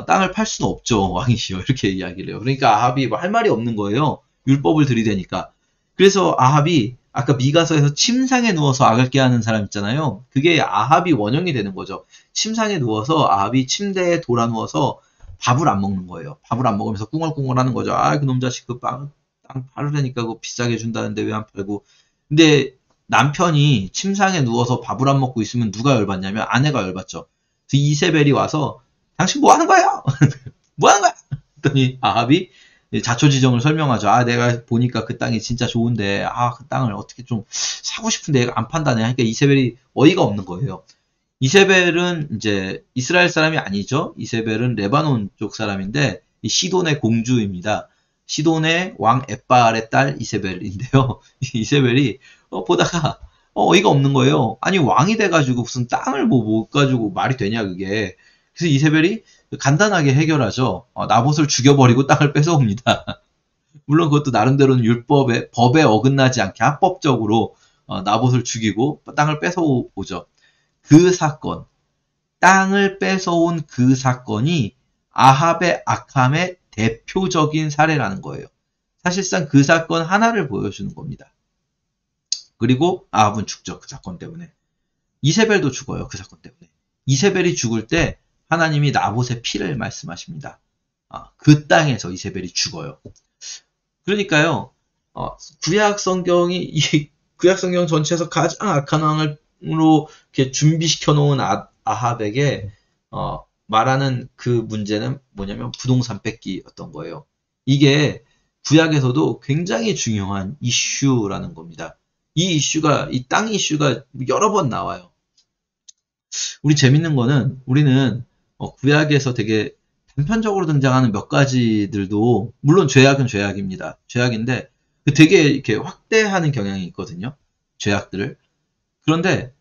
땅을 팔 수는 없죠. 왕이시여. 이렇게 이야기를 해요. 그러니까 아합이 뭐 할 말이 없는 거예요. 율법을 들이대니까. 그래서 아합이 아까 미가서에서 침상에 누워서 악을 깨하는 사람 있잖아요. 그게 아합이 원형이 되는 거죠. 침상에 누워서 아합이 침대에 돌아 누워서 밥을 안 먹는 거예요. 밥을 안 먹으면서 꿍얼꿍얼 하는 거죠. 그놈 자식 땅 팔으려니까 그거 비싸게 준다는데 왜 안 팔고. 근데 남편이 침상에 누워서 밥을 안 먹고 있으면 누가 열받냐면 아내가 열받죠. 그래서 이세벨이 와서 당신 뭐 하는 거예요? 뭐 하는 거야? 그랬더니 아합이 자초지정을 설명하죠. 내가 보니까 그 땅이 진짜 좋은데 그 땅을 어떻게 좀 사고 싶은데 얘가 안 판다네. 그러니까 이세벨이 어이가 없는 거예요. 이세벨은 이제 이스라엘 사람이 아니죠. 이세벨은 레바논 쪽 사람인데 시돈의 공주입니다. 시돈의 왕 엣바알의 딸 이세벨인데요. 이세벨이 보다가 어이가 없는 거예요. 아니 왕이 돼가지고 무슨 땅을 못 가지고 말이 되냐 그게. 그래서 이세벨이 간단하게 해결하죠. 나봇을 죽여버리고 땅을 뺏어옵니다. 물론 그것도 나름대로는 법에 어긋나지 않게 합법적으로 나봇을 죽이고 땅을 뺏어오죠. 그 사건, 땅을 뺏어온 그 사건이 아합의 악함의 대표적인 사례라는 거예요. 사실상 그 사건 하나를 보여주는 겁니다. 그리고 아합은 죽죠. 그 사건 때문에. 이세벨도 죽어요. 그 사건 때문에. 이세벨이 죽을 때 하나님이 나봇의 피를 말씀하십니다. 그 땅에서 이세벨이 죽어요. 그러니까요. 구약 성경 전체에서 가장 악한 왕으로 이렇게 준비시켜 놓은 아합에게 말하는 그 문제는 뭐냐면 부동산 뺏기였던 거예요. 이게 구약에서도 굉장히 중요한 이슈라는 겁니다. 이 이슈가, 이 땅 이슈가 여러 번 나와요. 우리 재밌는 거는 우리는 구약에서 되게 단편적으로 등장하는 몇 가지들도 물론 죄악은 죄악입니다. 죄악인데 되게 이렇게 확대하는 경향이 있거든요. 죄악들을. 그런데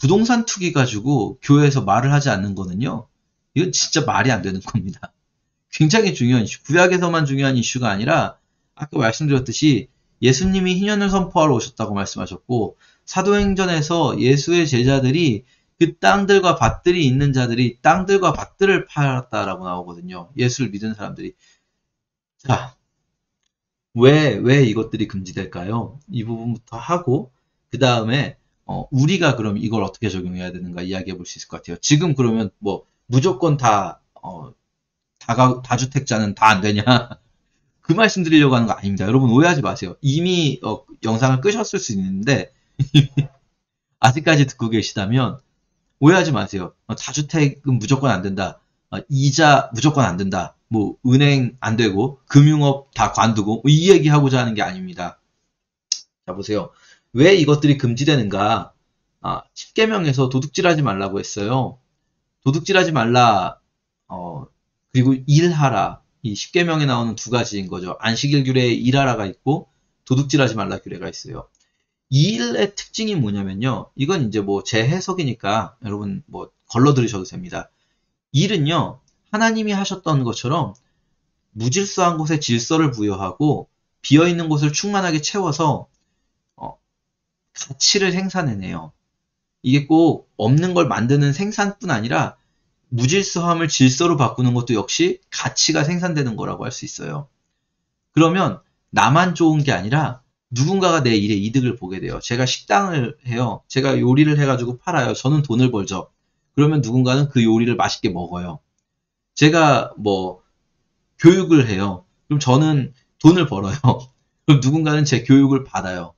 부동산 투기 가지고 교회에서 말을 하지 않는 거는요. 이건 진짜 말이 안 되는 겁니다. 굉장히 중요한 이슈. 구약에서만 중요한 이슈가 아니라 아까 말씀드렸듯이 예수님이 희년을 선포하러 오셨다고 말씀하셨고 사도행전에서 예수의 제자들이 그 땅들과 밭들이 있는 자들이 땅들과 밭들을 팔았다라고 나오거든요. 예수를 믿은 사람들이. 자, 왜 이것들이 금지될까요? 이 부분부터 하고 그 다음에 우리가 그럼 이걸 어떻게 적용해야 되는가 이야기해 볼 수 있을 것 같아요. 지금 그러면 뭐 무조건 다주택자는 다 안 되냐? 그 말씀 드리려고 하는 거 아닙니다. 여러분 오해하지 마세요. 이미 영상을 끄셨을 수 있는데 아직까지 듣고 계시다면 오해하지 마세요. 다주택은 무조건 안 된다. 이자 무조건 안 된다. 뭐 은행 안 되고 금융업 다 관두고 이 얘기하고자 하는 게 아닙니다. 자 보세요. 왜 이것들이 금지되는가? 10계명에서 도둑질하지 말라고 했어요. 도둑질하지 말라. 그리고 일하라. 이 10계명에 나오는 두 가지인 거죠. 안식일 규례에 일하라가 있고 도둑질하지 말라 규례가 있어요. 이 일의 특징이 뭐냐면요. 이건 이제 뭐 제 해석이니까 여러분 뭐 걸러 들으셔도 됩니다. 일은요. 하나님이 하셨던 것처럼 무질서한 곳에 질서를 부여하고 비어있는 곳을 충만하게 채워서 가치를 생산해내요. 이게 꼭 없는 걸 만드는 생산뿐 아니라 무질서함을 질서로 바꾸는 것도 역시 가치가 생산되는 거라고 할 수 있어요. 그러면 나만 좋은 게 아니라 누군가가 내 일에 이득을 보게 돼요. 제가 식당을 해요. 제가 요리를 해가지고 팔아요. 저는 돈을 벌죠. 그러면 누군가는 그 요리를 맛있게 먹어요. 제가 뭐 교육을 해요. 그럼 저는 돈을 벌어요. 그럼 누군가는 제 교육을 받아요.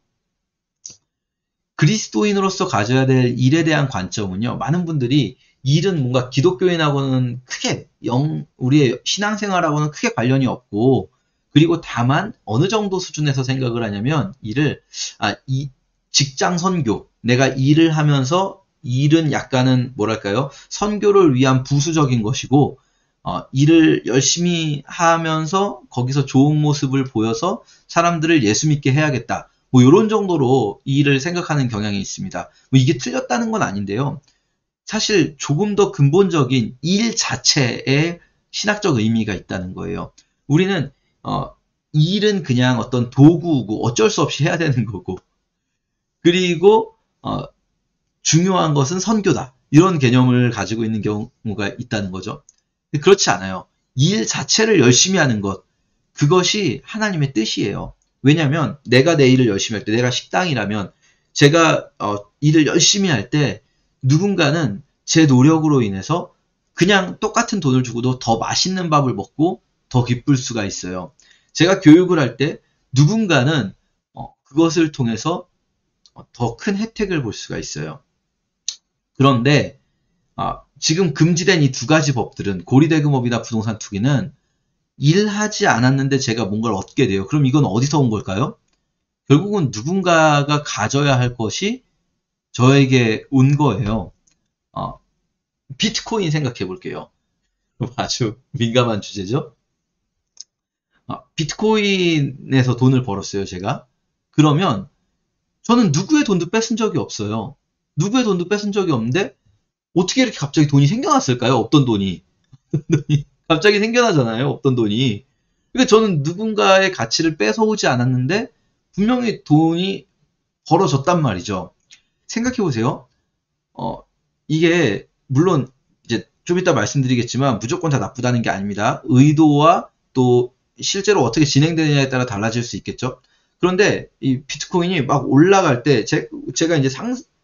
그리스도인으로서 가져야 될 일에 대한 관점은요. 많은 분들이 일은 뭔가 기독교인하고는 크게 우리의 신앙생활하고는 크게 관련이 없고 그리고 다만 어느 정도 수준에서 생각을 하냐면 이 직장 선교 내가 일을 하면서 일은 약간은 뭐랄까요 선교를 위한 부수적인 것이고 일을 열심히 하면서 거기서 좋은 모습을 보여서 사람들을 예수 믿게 해야겠다. 뭐 이런 정도로 이 일을 생각하는 경향이 있습니다. 뭐 이게 틀렸다는 건 아닌데요. 사실 조금 더 근본적인 일 자체에 신학적 의미가 있다는 거예요. 우리는 일은 그냥 어떤 도구고 어쩔 수 없이 해야 되는 거고 그리고 중요한 것은 선교다. 이런 개념을 가지고 있는 경우가 있다는 거죠. 그렇지 않아요. 일 자체를 열심히 하는 것 그것이 하나님의 뜻이에요. 왜냐하면 내가 내 일을 열심히 할 때 내가 식당이라면 제가 일을 열심히 할 때 누군가는 제 노력으로 인해서 그냥 똑같은 돈을 주고도 더 맛있는 밥을 먹고 더 기쁠 수가 있어요. 제가 교육을 할 때 누군가는 그것을 통해서 더 큰 혜택을 볼 수가 있어요. 그런데 지금 금지된 이 두 가지 법들은 고리대금업이나 부동산 투기는 일하지 않았는데 제가 뭔가를 얻게 돼요. 그럼 이건 어디서 온 걸까요? 결국은 누군가가 가져야 할 것이 저에게 온 거예요. 비트코인 생각해 볼게요. 아주 민감한 주제죠. 비트코인에서 돈을 벌었어요, 제가. 그러면 저는 누구의 돈도 뺏은 적이 없어요. 누구의 돈도 뺏은 적이 없는데 어떻게 이렇게 갑자기 돈이 생겨났을까요? 없던 돈이. 갑자기 생겨나잖아요. 없던 돈이. 그러니까 저는 누군가의 가치를 뺏어오지 않았는데 분명히 돈이 벌어졌단 말이죠. 생각해 보세요. 이게 물론 이제 좀 이따 말씀드리겠지만 무조건 다 나쁘다는 게 아닙니다. 의도와 또 실제로 어떻게 진행되느냐에 따라 달라질 수 있겠죠. 그런데 이 비트코인이 막 올라갈 때 제가 이제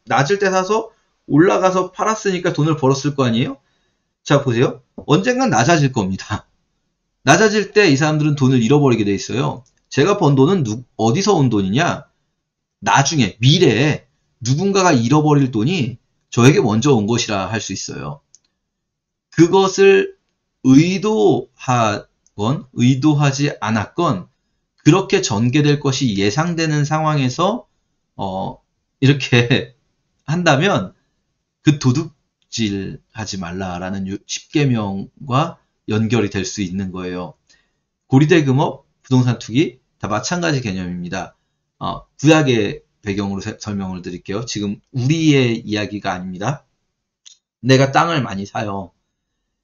낮을 때 사서 올라가서 팔았으니까 돈을 벌었을 거 아니에요? 자 보세요. 언젠간 낮아질 겁니다. 낮아질 때 이 사람들은 돈을 잃어버리게 돼 있어요. 제가 번 돈은 어디서 온 돈이냐? 나중에 미래에 누군가가 잃어버릴 돈이 저에게 먼저 온 것이라 할 수 있어요. 그것을 의도하건 의도하지 않았건 그렇게 전개될 것이 예상되는 상황에서 이렇게 한다면 그 도둑질하지 말라라는 10계명과 연결이 될 수 있는 거예요. 고리대금업, 부동산 투기 다 마찬가지 개념입니다. 구약의 배경으로 설명을 드릴게요. 지금 우리의 이야기가 아닙니다. 내가 땅을 많이 사요.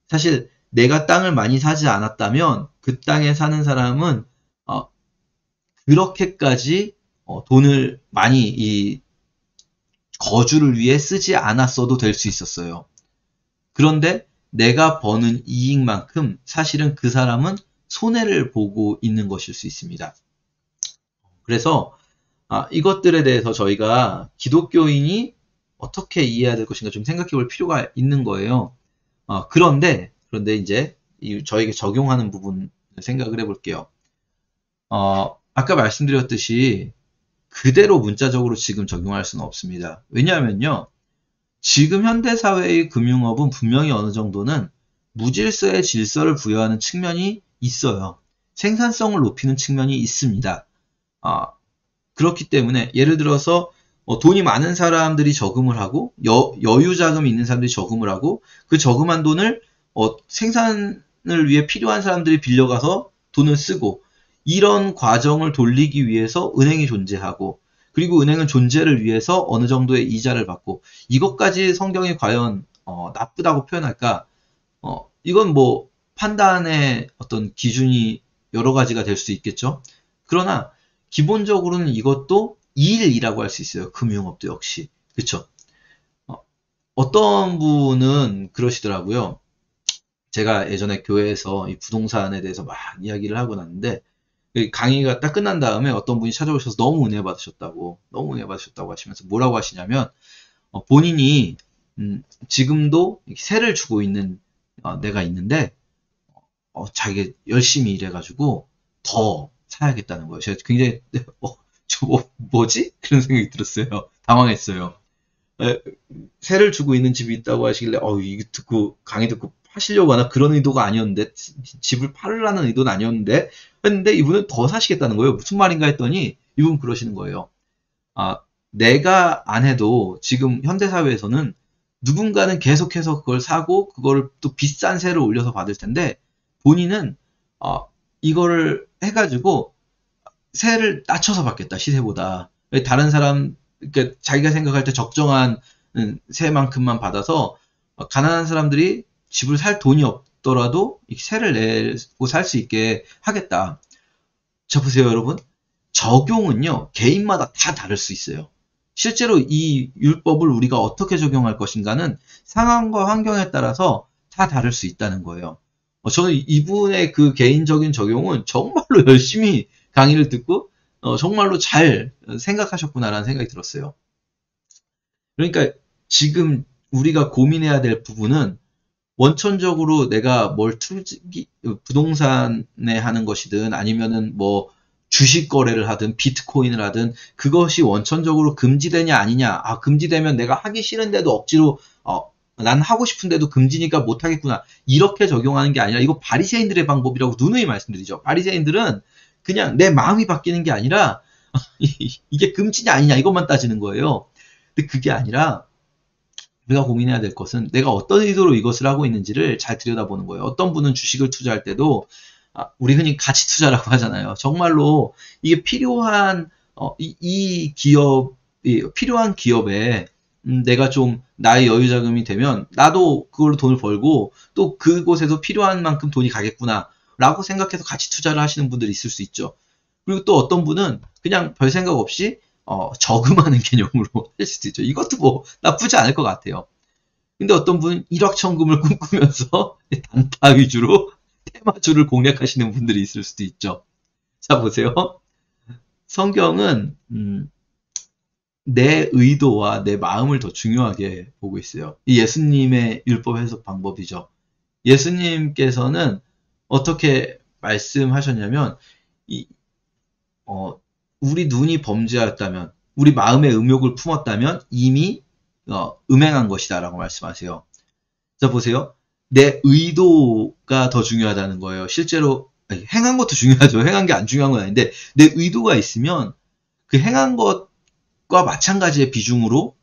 사실 내가 땅을 많이 사지 않았다면 그 땅에 사는 사람은 그렇게까지 돈을 많이 이 거주를 위해 쓰지 않았어도 될 수 있었어요. 그런데 내가 버는 이익만큼 사실은 그 사람은 손해를 보고 있는 것일 수 있습니다. 그래서 이것들에 대해서 저희가 기독교인이 어떻게 이해해야 될 것인가 좀 생각해 볼 필요가 있는 거예요. 그런데 이제 저에게 적용하는 부분을 생각을 해볼게요. 아까 말씀드렸듯이 그대로 문자적으로 지금 적용할 수는 없습니다. 왜냐하면요. 지금 현대사회의 금융업은 분명히 어느 정도는 무질서의 질서를 부여하는 측면이 있어요. 생산성을 높이는 측면이 있습니다. 그렇기 때문에 예를 들어서 돈이 많은 사람들이 저금을 하고 여유 자금이 있는 사람들이 저금을 하고 그 저금한 돈을 생산을 위해 필요한 사람들이 빌려가서 돈을 쓰고 이런 과정을 돌리기 위해서 은행이 존재하고 그리고 은행은 존재를 위해서 어느 정도의 이자를 받고 이것까지 성경이 과연 나쁘다고 표현할까? 이건 뭐 판단의 어떤 기준이 여러 가지가 될 수 있겠죠. 그러나 기본적으로는 이것도 일이라고 할 수 있어요. 금융업도 역시. 그렇죠? 어떤 분은 그러시더라고요. 제가 예전에 교회에서 이 부동산에 대해서 막 이야기를 하고 났는데 강의가 딱 끝난 다음에 어떤 분이 찾아오셔서 너무 은혜 받으셨다고 하시면서 뭐라고 하시냐면 본인이 지금도 세를 주고 있는 데가 있는데 자기가 열심히 일해가지고 더 사야겠다는 거예요. 제가 굉장히 뭐지? 그런 생각이 들었어요. 당황했어요. 세를 주고 있는 집이 있다고 하시길래 이거 듣고 강의 듣고 파시려고 하나 그런 의도가 아니었는데 집을 팔으라는 의도는 아니었는데 했는데 이분은 더 사시겠다는 거예요. 무슨 말인가 했더니 이분 그러시는 거예요. 내가 안 해도 지금 현대사회에서는 누군가는 계속해서 그걸 사고 그거를 또 비싼 세를 올려서 받을 텐데 본인은 이거를 해가지고 세를 낮춰서 받겠다 시세보다 다른 사람 그러니까 자기가 생각할 때 적정한 세만큼만 받아서 가난한 사람들이 집을 살 돈이 없더라도 세를 내고 살 수 있게 하겠다. 자 보세요 여러분. 적용은요 개인마다 다 다를 수 있어요. 실제로 이 율법을 우리가 어떻게 적용할 것인가는 상황과 환경에 따라서 다 다를 수 있다는 거예요. 저는 이분의 그 개인적인 적용은 정말로 열심히 강의를 듣고 정말로 잘 생각하셨구나라는 생각이 들었어요. 그러니까 지금 우리가 고민해야 될 부분은 원천적으로 내가 뭘 부동산에 하는 것이든 아니면은 뭐 주식 거래를 하든 비트코인을 하든 그것이 원천적으로 금지되냐 아니냐. 금지되면 내가 하기 싫은데도 억지로 난 하고 싶은데도 금지니까 못 하겠구나. 이렇게 적용하는 게 아니라 이거 바리새인들의 방법이라고 누누이 말씀드리죠. 바리새인들은 그냥 내 마음이 바뀌는 게 아니라 이게 금지냐 아니냐 이것만 따지는 거예요. 근데 그게 아니라 우리가 고민해야 될 것은 내가 어떤 의도로 이것을 하고 있는지를 잘 들여다보는 거예요. 어떤 분은 주식을 투자할 때도 우리 흔히 가치 투자라고 하잖아요. 정말로 이게 필요한 이 기업이 필요한 기업에 내가 좀 나의 여유 자금이 되면 나도 그걸로 돈을 벌고 또 그곳에도 필요한 만큼 돈이 가겠구나 라고 생각해서 가치 투자를 하시는 분들이 있을 수 있죠. 그리고 또 어떤 분은 그냥 별 생각 없이 저금하는 개념으로 할 수도 있죠. 이것도 뭐 나쁘지 않을 것 같아요. 근데 어떤 분은 일확천금을 꿈꾸면서 단타 위주로 테마주를 공략하시는 분들이 있을 수도 있죠. 자 보세요. 성경은 내 의도와 내 마음을 더 중요하게 보고 있어요. 이 예수님의 율법 해석 방법이죠. 예수님께서는 어떻게 말씀하셨냐면 우리 눈이 범죄하였다면 우리 마음의 음욕을 품었다면 이미 음행한 것이다 라고 말씀하세요. 자 보세요. 내 의도가 더 중요하다는 거예요. 실제로 아니, 행한 것도 중요하죠. 행한 게 안 중요한 건 아닌데 내 의도가 있으면 그 행한 것과 마찬가지의 비중으로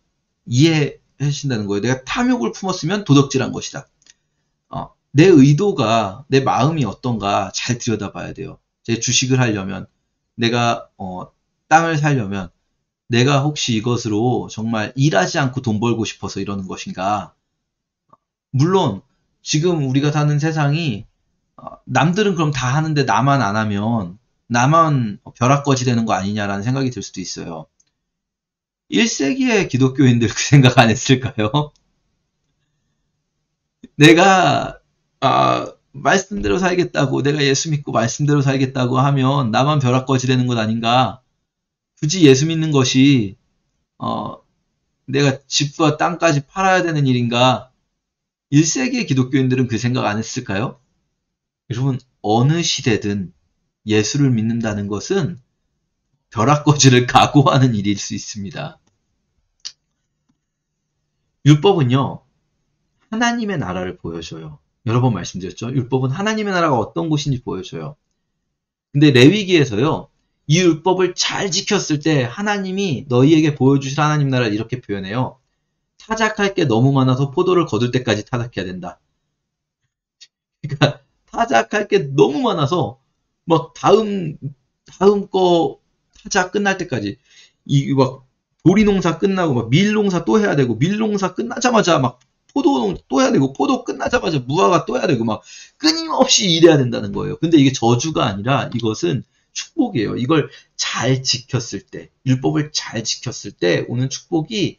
이해해 주신다는 거예요. 내가 탐욕을 품었으면 도덕질한 것이다. 내 의도가 내 마음이 어떤가 잘 들여다봐야 돼요. 제 주식을 하려면 내가 땅을 사려면 내가 혹시 이것으로 정말 일하지 않고 돈 벌고 싶어서 이러는 것인가? 물론 지금 우리가 사는 세상이 남들은 그럼 다 하는데 나만 안 하면 나만 벼락거지 되는 거 아니냐라는 생각이 들 수도 있어요. 1세기의 기독교인들 그 생각 안 했을까요? 내가 말씀대로 살겠다고 내가 예수 믿고 말씀대로 살겠다고 하면 나만 벼락거지 되는 것 아닌가? 굳이 예수 믿는 것이 내가 집과 땅까지 팔아야 되는 일인가? 1세기의 기독교인들은 그 생각 안 했을까요? 여러분, 어느 시대든 예수를 믿는다는 것은 벼락거지를 각오하는 일일 수 있습니다. 율법은요, 하나님의 나라를 보여줘요. 여러 번 말씀드렸죠. 율법은 하나님의 나라가 어떤 곳인지 보여줘요. 근데 레위기에서요, 이 율법을 잘 지켰을 때 하나님이 너희에게 보여주실 하나님 나라를 이렇게 표현해요. 타작할 게 너무 많아서 포도를 거둘 때까지 타작해야 된다. 그러니까 타작할 게 너무 많아서 막 다음 거 타작 끝날 때까지 이 막 보리 농사 끝나고 막 밀 농사 또 해야 되고 밀 농사 끝나자마자 막 포도 또 해야 되고 포도 끝나자마자 무화과 또 해야 되고 막 끊임없이 일해야 된다는 거예요. 근데 이게 저주가 아니라 이것은 축복이에요. 이걸 잘 지켰을 때, 율법을 잘 지켰을 때 오는 축복이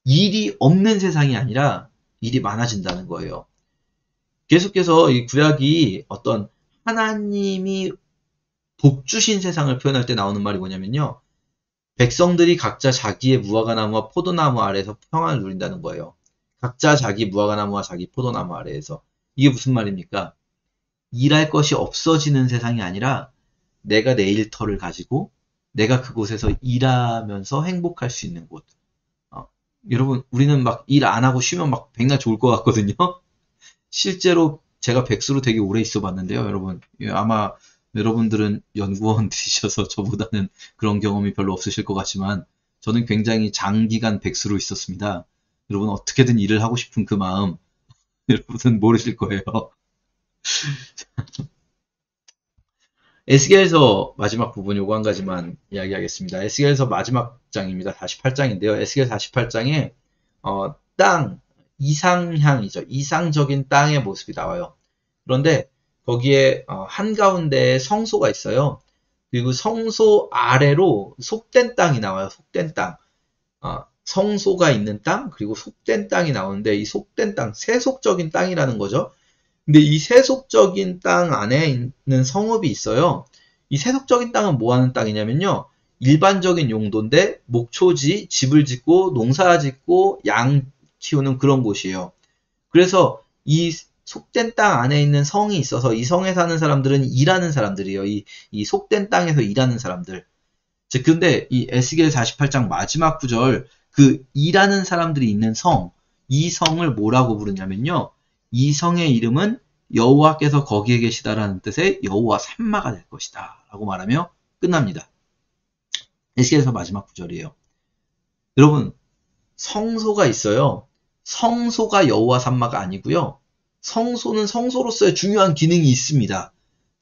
일이 없는 세상이 아니라 일이 많아진다는 거예요. 계속해서 이 구약이 어떤 하나님이 복 주신 세상을 표현할 때 나오는 말이 뭐냐면요. 백성들이 각자 자기의 무화과나무와 포도나무 아래에서 평안을 누린다는 거예요. 각자 자기 무화과나무와 자기 포도나무 아래에서. 이게 무슨 말입니까? 일할 것이 없어지는 세상이 아니라 내가 내 일터를 가지고 내가 그곳에서 일하면서 행복할 수 있는 곳. 여러분, 우리는 막 일 안 하고 쉬면 막 백날 좋을 것 같거든요. 실제로 제가 백수로 되게 오래 있어 봤는데요, 여러분. 아마 여러분들은 연구원들이셔서 저보다는 그런 경험이 별로 없으실 것 같지만 저는 굉장히 장기간 백수로 있었습니다. 여러분 어떻게든 일을 하고 싶은 그 마음 여러분은 모르실 거예요. 에스겔서 마지막 부분 요거 한 가지만 이야기하겠습니다. 에스겔서 마지막 장입니다. 48장인데요. 에스겔 48장에 땅, 이상향이죠. 이상적인 땅의 모습이 나와요. 그런데 거기에 한가운데에 성소가 있어요. 그리고 성소 아래로 속된 땅이 나와요. 속된 땅. 성소가 있는 땅, 그리고 속된 땅이 나오는데 이 속된 땅, 세속적인 땅이라는 거죠. 근데 이 세속적인 땅 안에 있는 성읍이 있어요. 이 세속적인 땅은 뭐 하는 땅이냐면요. 일반적인 용도인데 목초지, 집을 짓고 농사 짓고 양 키우는 그런 곳이에요. 그래서 이 속된 땅 안에 있는 성이 있어서 이 성에 사는 사람들은 일하는 사람들이에요. 이 속된 땅에서 일하는 사람들. 근데 이 에스겔 48장 마지막 구절 그 일하는 사람들이 있는 성, 이 성을 뭐라고 부르냐면요. 이 성의 이름은 여호와께서 거기에 계시다라는 뜻의 여호와 삼마가 될 것이다 라고 말하며 끝납니다. 에스겔에서 마지막 구절이에요. 여러분, 성소가 있어요. 성소가 여호와 삼마가 아니고요. 성소는 성소로서의 중요한 기능이 있습니다.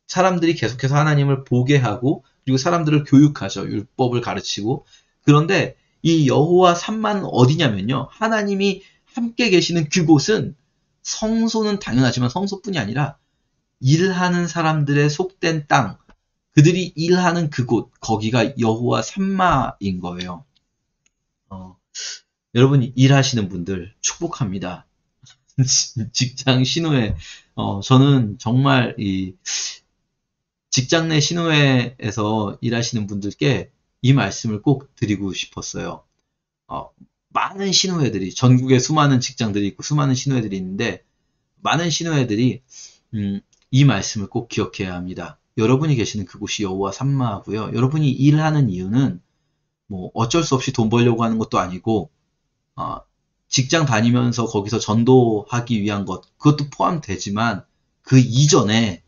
사람들이 계속해서 하나님을 보게 하고 그리고 사람들을 교육하죠. 율법을 가르치고. 그런데 이 여호와 삼마는 어디냐면요. 하나님이 함께 계시는 그곳은 성소는 당연하지만 성소뿐이 아니라 일하는 사람들의 속된 땅, 그들이 일하는 그곳, 거기가 여호와 삼마인 거예요. 여러분 일하시는 분들 축복합니다. 직장 신호회, 저는 정말 이 직장 내 신호회에서 일하시는 분들께 이 말씀을 꼭 드리고 싶었어요. 많은 신호회들이, 전국에 수많은 직장들이 있고 수많은 신호회들이 있는데 많은 신호회들이 이 말씀을 꼭 기억해야 합니다. 여러분이 계시는 그곳이 여호와 삼마하고요. 여러분이 일하는 이유는 뭐 어쩔 수 없이 돈 벌려고 하는 것도 아니고 직장 다니면서 거기서 전도하기 위한 것, 그것도 포함되지만 그 이전에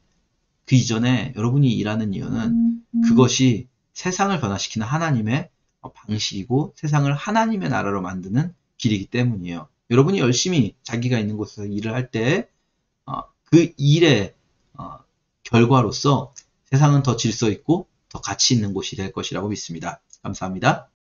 여러분이 일하는 이유는 그것이 세상을 변화시키는 하나님의 방식이고 세상을 하나님의 나라로 만드는 길이기 때문이에요. 여러분이 열심히 자기가 있는 곳에서 일을 할 때 그 일의 결과로서 세상은 더 질서 있고 더 가치 있는 곳이 될 것이라고 믿습니다. 감사합니다.